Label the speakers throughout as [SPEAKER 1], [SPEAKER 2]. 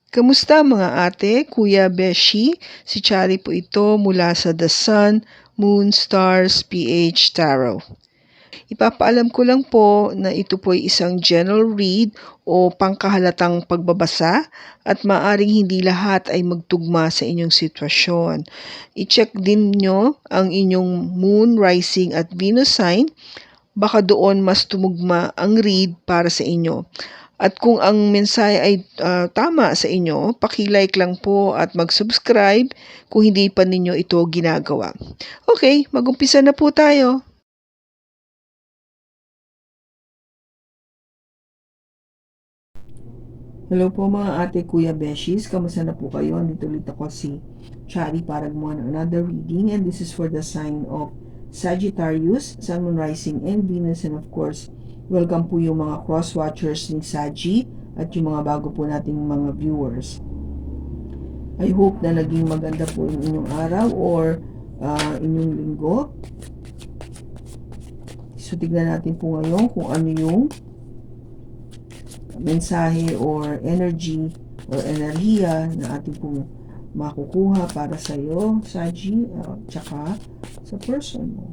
[SPEAKER 1] Kamusta mga ate, kuya, beshi? Si Chari po ito mula sa The Sun, Moon, Stars, PH Tarot. Ipapaalam ko lang po na ito po ay isang general read o pangkahalatang pagbabasa at maaring hindi lahat ay magtugma sa inyong sitwasyon. I-check din nyo ang inyong Moon, Rising at Venus sign. Baka doon mas tumugma ang read para sa inyo. At kung ang mensahe ay tama sa inyo, paki-like lang po at mag-subscribe kung hindi pa ninyo ito ginagawa. Okay, mag-umpisa na po tayo. Hello po mga ate, kuya, beshies. Kamusta na po kayo? Dito ulit ako si Chari para gumawa ng another reading, and this is for the sign of Sagittarius, Sun, Moon, Rising, and Venus. And of course, welcome po yung mga cross-watchers ni Sagi at yung mga bago po nating mga viewers. I hope na naging maganda po yung inyong araw or inyong linggo. So, tignan natin po ngayon kung ano yung mensahe or energy or enerhiya na ating po makukuha para sa iyo, Sagi, tsaka sa person mo.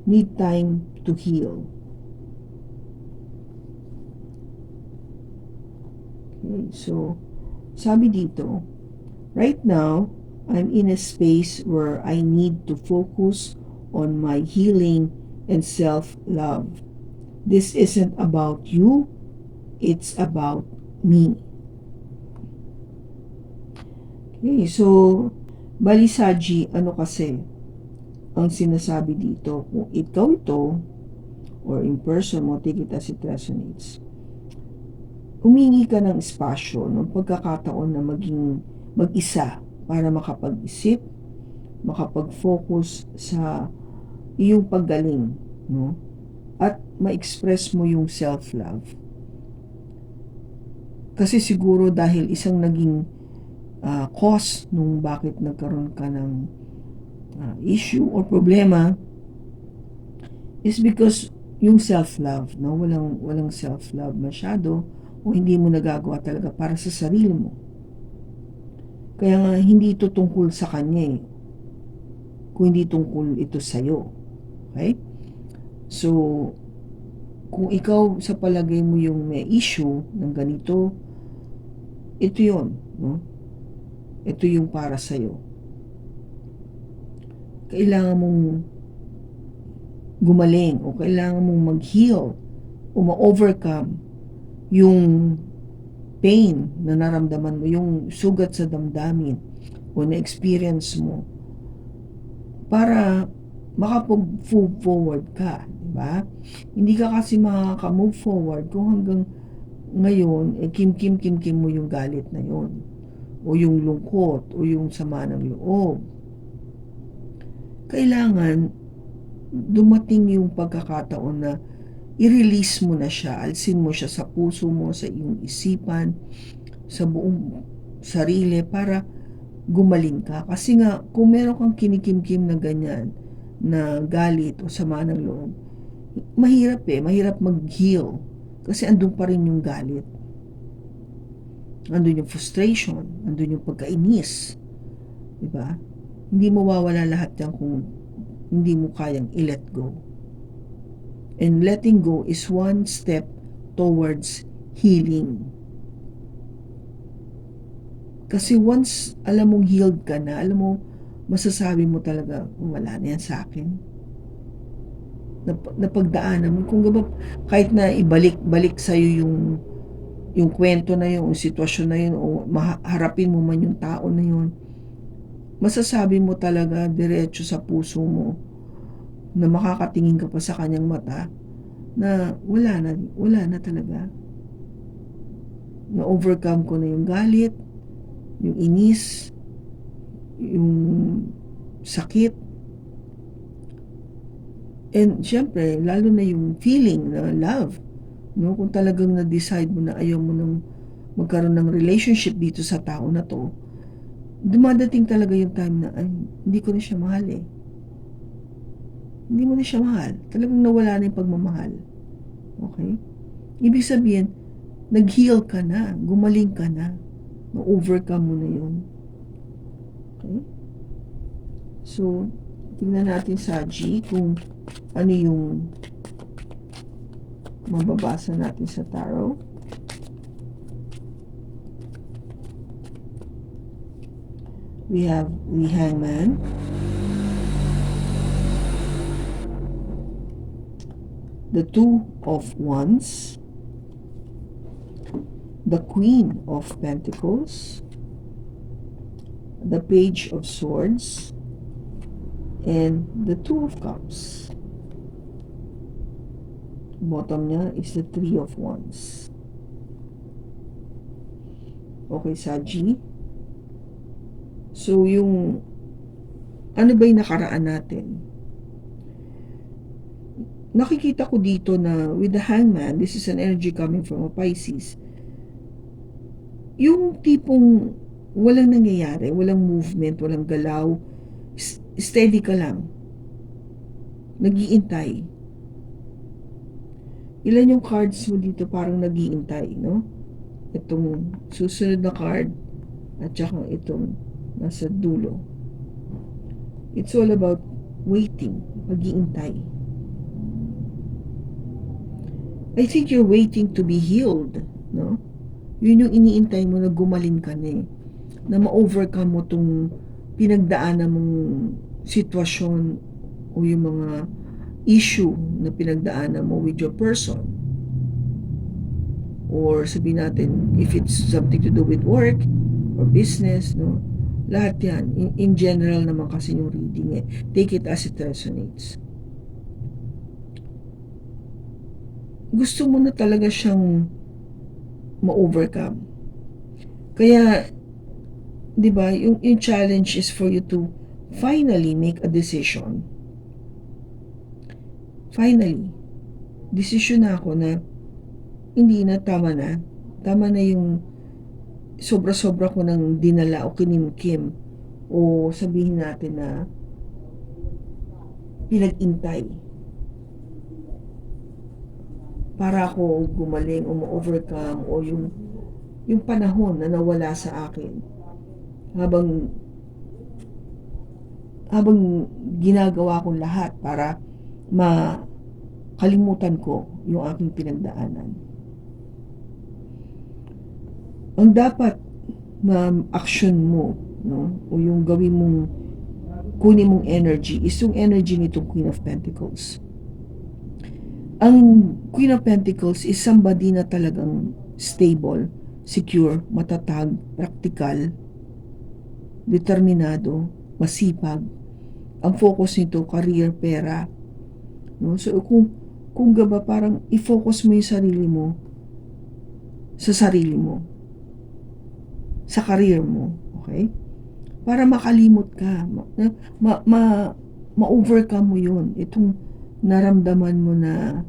[SPEAKER 1] Need time to heal. Okay, so, sabi dito, right now, I'm in a space where I need to focus on my healing and self-love. This isn't about you, it's about me. Okay, so, bali Sagi, ano kasi, ang sinasabi dito, kung ikaw ito, or in person mo, take it as it resonates, humingi ka ng espasyo, ng pagkakataon na maging mag-isa para makapag-isip, makapag-focus sa iyong paggaling, no? At ma-express mo yung self-love. Kasi siguro dahil isang naging cause nung bakit nagkaroon ka ng issue or problema is because yung self-love, no? Walang self-love masyado o hindi mo nagagawa talaga para sa sarili mo. Kaya nga hindi ito tungkol sa kanya kung hindi tungkol ito sa'yo. Okay? So, kung ikaw sa palagay mo yung may issue ng ganito, ito yun, no? Ito yung para sa'yo. Kailangan mong gumaling o kailangan mong mag-heal o ma-overcome yung pain na naramdaman mo, yung sugat sa damdamin o na-experience mo para makapag-move forward ka, diba? Hindi ka kasi makaka-move forward kung hanggang ngayon, kim mo yung galit na yon o yung lungkot o yung sama ng loob. Kailangan dumating yung pagkakataon na i-release mo na siya, alsin mo siya sa puso mo, sa iyong isipan, sa buong sarili para gumaling ka. Kasi nga, kung meron kang kinikimkim na ganyan, na galit o sama ng loob, mahirap mag-heal. Kasi andun pa rin yung galit. Andun yung frustration, andun yung pagkainis. Diba? Hindi mawawala lahat yan kung hindi mo kayang i-let go. And letting go is one step towards healing. Kasi once alam mong healed ka na, alam mo, masasabi mo talaga, wala na yan sa akin. Napagdaanan mo. Kung gaba, kahit na ibalik sa'yo yung kwento na yun, yung sitwasyon na yun, o harapin mo man yung tao na yun, masasabi mo talaga diretso sa puso mo na makakatingin ka pa sa kanyang mata na wala na talaga. Na-overcome ko na yung galit, yung inis, yung sakit. And syempre, lalo na yung feeling na love. No? Kung talagang na-decide mo na ayaw mo nang magkaroon ng relationship dito sa tao na to, dumadating talaga yung time na ay, hindi ko na siya mahal Hindi mo na siya mahal. Talagang nawala na yung pagmamahal. Okay? Ibig sabihin, nag-heal ka na, gumaling ka na, na-overcome mo na yun. Okay? So, tingnan natin sa G kung ano yung mababasa natin sa tarot. We have the Hangman, the Two of Wands, the Queen of Pentacles, the Page of Swords, and the Two of Cups. Bottom niya is the Three of Wands. Okay, sa G. So, yung ano ba yung nakaraan natin? Nakikita ko dito na with the Hangman, this is an energy coming from a Pisces. Yung tipong walang nangyayari, walang movement, walang galaw, steady ka lang. Nag-iintay. Ilan yung cards mo dito parang nag-iintay, no? Itong susunod na card at saka itong nasa dulo. It's all about waiting, pag-iintay. I think you're waiting to be healed, no? Yun yung iniintay mo na gumaling ka na eh. Na ma-overcome mo tong pinagdaanan mong sitwasyon o yung mga issue na pinagdaanan mo with your person. Or sabihin natin, if it's something to do with work or business, no? Lahat yan. In general naman kasi yung reading eh. Take it as it resonates. Gusto mo na talaga siyang ma-overcome. Kaya, di ba, yung challenge is for you to finally make a decision. Finally, decision na ako na hindi na, tama na. Tama na yung sobra-sobra ko ng dinala o kinimkim o sabihin natin na pinag-intay para ako gumaling o ma-overcome o yung panahon na nawala sa akin habang ginagawa kong lahat para makalimutan ko yung aking pinagdaanan. Ang dapat ma-action mo, no? O yung gawin mong kunin mong energy is yung energy nitong Queen of Pentacles. Ang Queen of Pentacles is somebody na talagang stable, secure, matatag, practical, determinado, masipag. Ang focus nito, career, pera. No? So, kung gaba parang i-focus mo yung sarili mo sa sarili mo, sa career mo, okay? Para makalimot ka, ma-overcome mo yun. Itong naramdaman mo na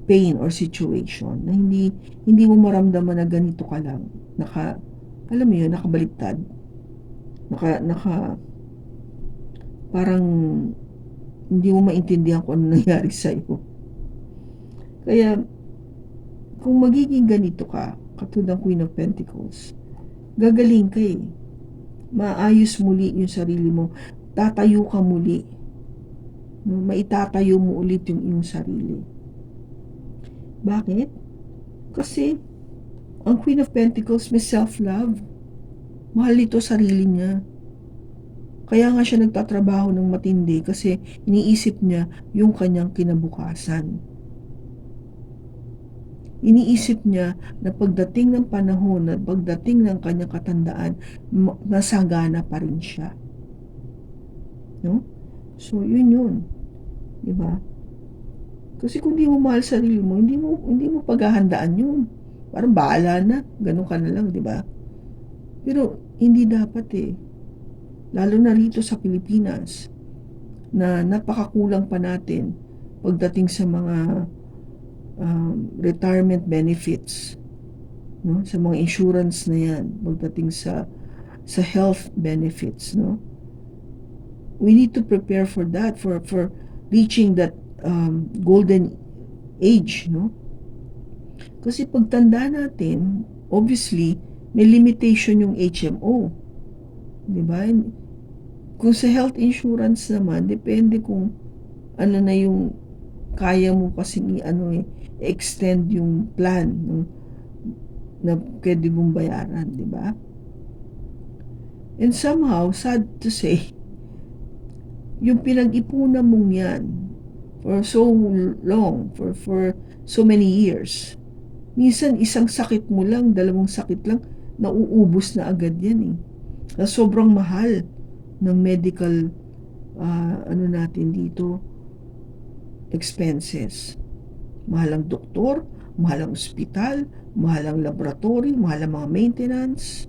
[SPEAKER 1] pain or situation na hindi mo maramdaman na ganito ka lang. Alam mo yun, nakabaliktad. Parang hindi mo maintindihan kung ano nangyari sa'yo. Kaya, kung magiging ganito ka, katulad ng Queen of Pentacles, gagaling ka eh. Maayos muli yung sarili mo. Tatayo ka muli. No? Maitatayo mo ulit yung iyong sarili. Bakit? Kasi, ang Queen of Pentacles may self-love. Mahal ito sarili niya. Kaya nga siya nagtatrabaho ng matindi kasi iniisip niya yung kanyang kinabukasan. Iniisip niya na pagdating ng panahon, na pagdating ng kanyang katandaan, nasagana pa rin siya. No? So, yun. Diba? Kasi kung di mo mahal sarili mo, hindi mo paghahandaan yun. Parang bahala na, ganun ka na lang, diba? Pero, hindi dapat eh. Lalo na rito sa Pilipinas, na napakakulang pa natin pagdating sa mga retirement benefits, no? Sa mga insurance na yan, pagdating sa health benefits, no? We need to prepare for that, for reaching that golden age, no? Kasi pagtanda natin, obviously, may limitation yung HMO. Di ba? Kung sa health insurance naman, depende kung ano na yung kaya mo kasing extend yung plan na pwede mong bayaran, di ba? And somehow, sad to say, yung pinag-ipunan mong yan for so long, for so many years, minsan isang sakit mo lang, dalawang sakit lang, nauubos na agad yan eh. Na sobrang mahal ng medical natin dito, expenses. Mahal ang doktor, mahal ang ospital, mahal ang laboratory, mahal ang mga maintenance.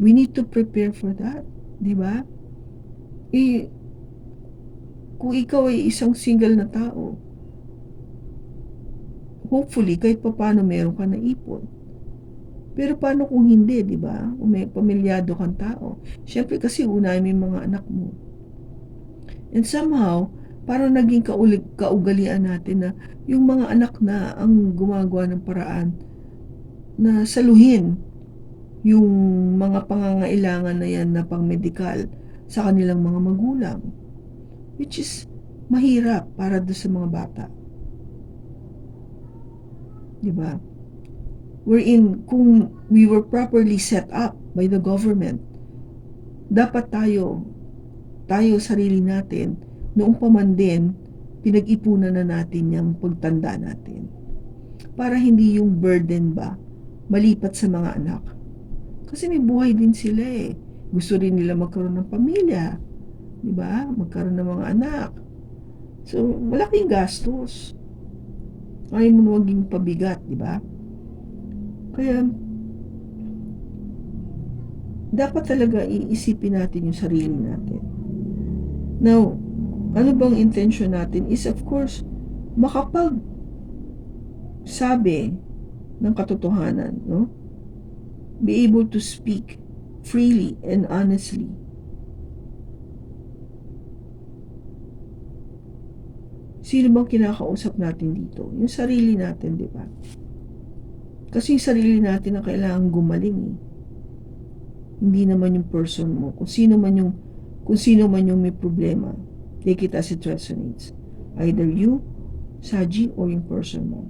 [SPEAKER 1] We need to prepare for that, di ba? Kung ikaw ay isang single na tao, hopefully kahit paano meron ka na ipon. Pero paano kung hindi, di ba? Kung may pamilyado kang tao. Siyempre kasi unahin mo yung mga anak mo. And somehow, parang naging kaugalian natin na yung mga anak na ang gumagawa ng paraan na saluhin yung mga pangangailangan na yan na pang-medical sa kanilang mga magulang. Which is mahirap para doon sa mga bata. Diba? Wherein, kung we were properly set up by the government, dapat tayo sarili natin, noong pa man din, pinag-ipunan na natin yung pagtanda natin. Para hindi yung burden ba malipat sa mga anak. Kasi may buhay din sila eh. Gusto rin nila magkaroon ng pamilya. Diba? Magkaroon ng mga anak. So, malaking gastos. Ayaw mo maging pabigat, diba? Kaya, dapat talaga iisipin natin yung sarili natin. Now, ano bang intention natin is of course, sabi ng katotohanan, no? Be able to speak freely and honestly. Sino bang kinakausap natin dito? Yung sarili natin, di ba? Kasi yung sarili natin ang kailangan gumaling eh. Hindi naman yung person mo. Kung sino man yung may problema, take it as it resonates. Either you, Saji, or yung person mo.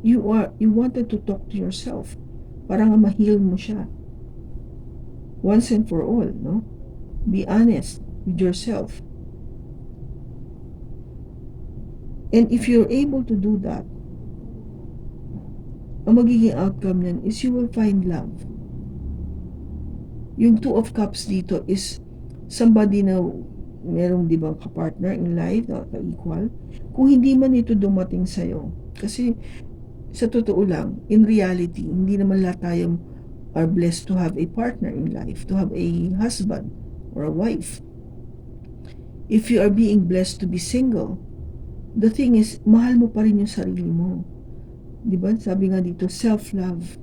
[SPEAKER 1] You wanted to talk to yourself para nga ma-heal mo siya. Once and for all, no? Be honest with yourself. And if you're able to do that, ang magiging outcome niyan is you will find love. Yung Two of Cups dito is somebody na merong di ba ka-partner in life, ka-equal. Kung hindi man ito dumating sa'yo, kasi sa totoo lang, in reality, hindi naman lahat tayo are blessed to have a partner in life, to have a husband or a wife. If you are being blessed to be single, the thing is, mahal mo pa rin yung sarili mo. Diba? Sabi nga dito, self-love.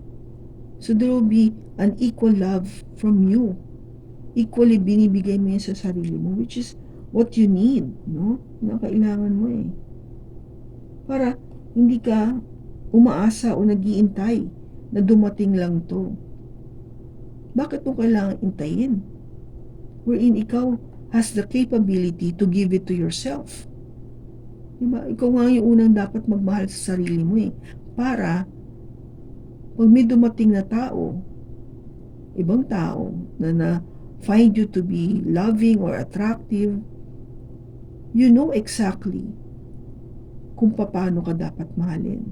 [SPEAKER 1] So there will be an equal love from you. Equally binibigay mo yan sa sarili mo, which is what you need, no? Na kailangan mo eh. Para hindi ka umaasa o nag-iintay na dumating lang to. Bakit mo kailangan intayin? Wherein ikaw has the capability to give it to yourself. Diba? Ikaw nga yung unang dapat magmahal sa sarili mo eh. Para pag may dumating na tao, ibang tao na find you to be loving or attractive, you know exactly kung paano ka dapat mahalin.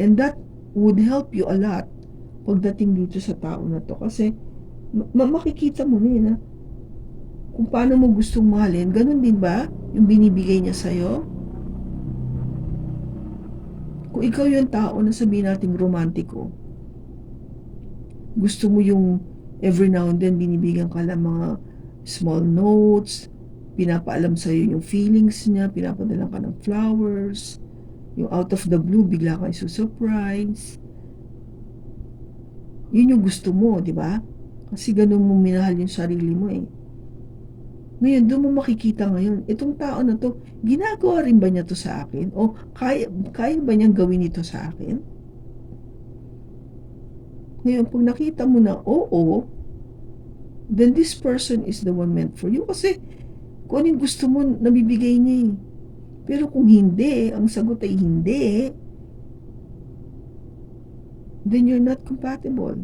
[SPEAKER 1] And that would help you a lot pagdating dito sa tao na to. Kasi makikita mo na kung paano mo gustong mahalin. Ganun din ba yung binibigay niya sa'yo? Kung ikaw yung tao na sabihin nating romantiko, gusto mo yung every now and then binibigyan ka lang mga small notes, pinapaalam sa'yo yung feelings niya, pinapadala ka ng flowers, yung out of the blue, bigla ka iso-surprise. Yun yung gusto mo, di ba? Kasi ganun mo minahal yung sarili mo eh. Ngayon, doon mo makikita ngayon, itong tao na to, ginagawa rin ba niya to sa akin? O kaya ba niyang gawin ito sa akin? Ngayon, pag nakita mo na oo, then this person is the one meant for you. Kasi kung anong gusto mo, nabibigay niya eh. Pero kung hindi, ang sagot ay hindi, then you're not compatible.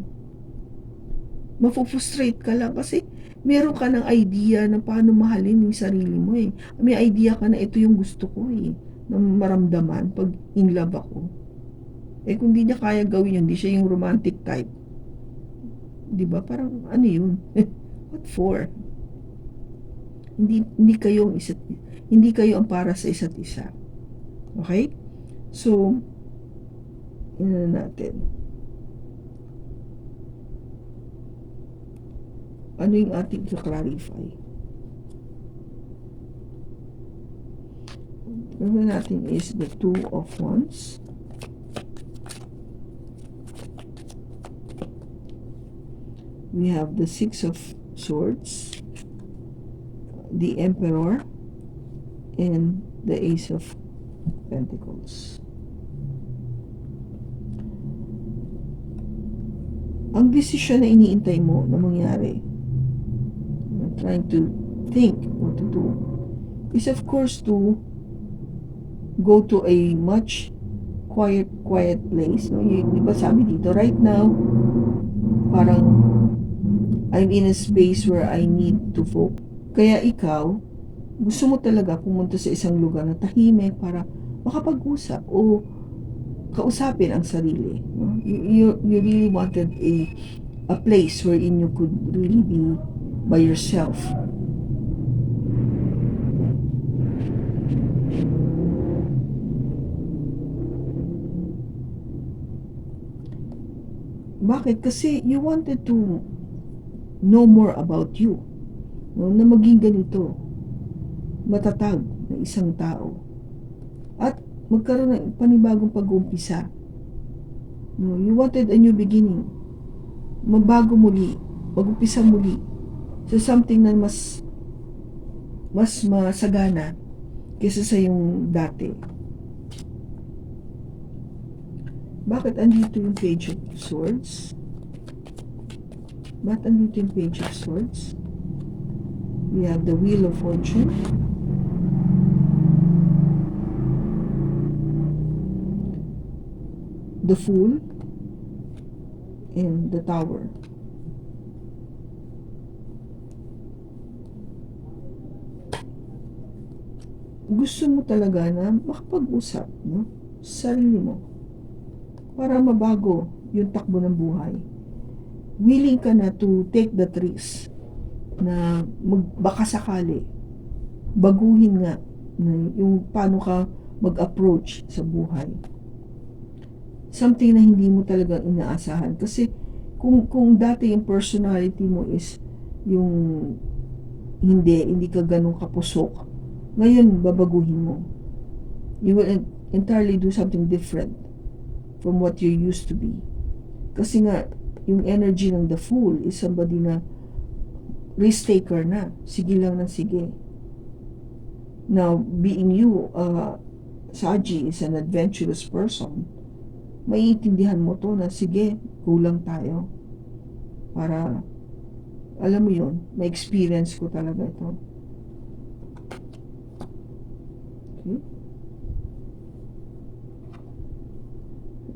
[SPEAKER 1] Mafufrustrate ka lang kasi meron ka ng idea na paano mahalin yung sarili mo eh. May idea ka na ito yung gusto ko eh, na maramdaman pag in love ako. Eh kung di niya kaya gawin yun, di siya yung romantic type. Di ba? Parang ano yun? What for? Hindi kayo ang para sa isa't isa. Okay? So, ina natin. Ano yung ating i-clarify? Ano natin is the Two of Wands. We have the Six of Swords, the Emperor, and the Ace of Pentacles. Ang desisyon na iniintay mo na mangyari, trying to think what to do, is of course to go to a much quiet place. No? Di ba sabi dito, right now, parang I'm in a space where I need to focus. Kaya ikaw, gusto mo talaga pumunta sa isang lugar na tahimik para makapag-usap o kausapin ang sarili. No? You really wanted a place wherein you could really be by yourself. Bakit? Kasi you wanted to know more about you. No? Na maging ganito, matatag na isang tao. At magkaroon ng panibagong pag-uumpisa. No? You wanted a new beginning. Mabago muli. Mag-umpisa muli. So something na mas masagana kaysa sa yung dati. Bakit andito yung Page of Swords? Bakit andito yung Page of Swords? We have the Wheel of Fortune. The Fool. And the Tower. Gusto mo talaga na makapag-usap, no? Sa sarili mo para mabago yung takbo ng buhay. Willing ka na to take that risk na baka sakali baguhin nga na yung paano ka mag-approach sa buhay. Something na hindi mo talaga inaasahan kasi kung dati yung personality mo is yung hindi ka ganun kapusok, ngayon, babaguhin mo. You will entirely do something different from what you used to be. Kasi nga, yung energy ng the Fool is somebody na risk taker na. Sige lang na sige. Now, being you, Saji is an adventurous person, maiintindihan mo to na sige, kulang tayo. Para, alam mo yun, ma-experience ko talaga ito. Okay.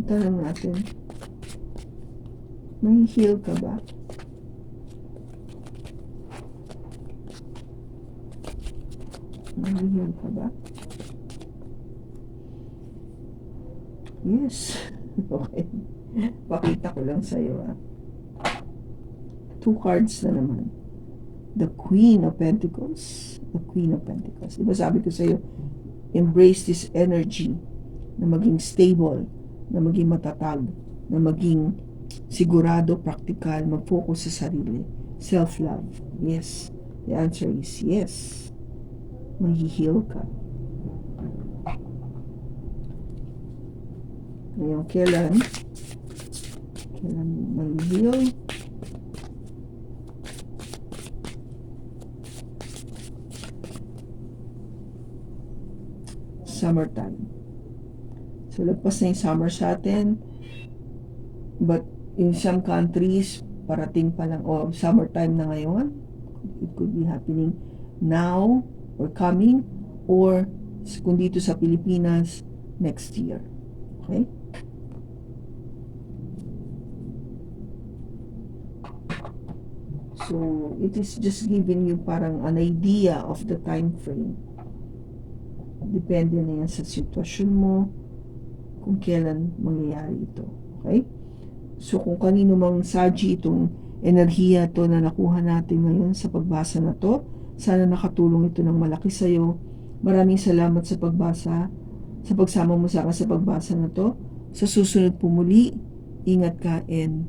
[SPEAKER 1] Tanong natin, may heal ka ba? May heal ka ba? Yes. Okay. Pakita ko lang sa'yo. 2 cards na naman. The Queen of Pentacles. The Queen of Pentacles. Diba sabi ko sa'yo, embrace this energy na maging stable, na maging matatag, na maging sigurado, practical, mag-focus sa sarili. Self-love. Yes. The answer is yes. Mahihil ka. Ngayon, kailan mahihil? summertime. So, lagpas na yung summer sa atin, but in some countries, parating pa lang, o summertime na ngayon. It could be happening now or coming, or kung dito sa Pilipinas, next year. Okay? So, it is just giving you parang an idea of the time frame. Depende na yan sa sitwasyon mo, kung kailan mangyayari ito. Okay? So, kung kanino mang saji itong enerhiya to na nakuha natin ngayon sa pagbasa na to, sana nakatulong ito ng malaki sa'yo. Maraming salamat sa pagbasa, sa pagsama mo sa akin sa pagbasa na to. Sa susunod po muli, ingat ka and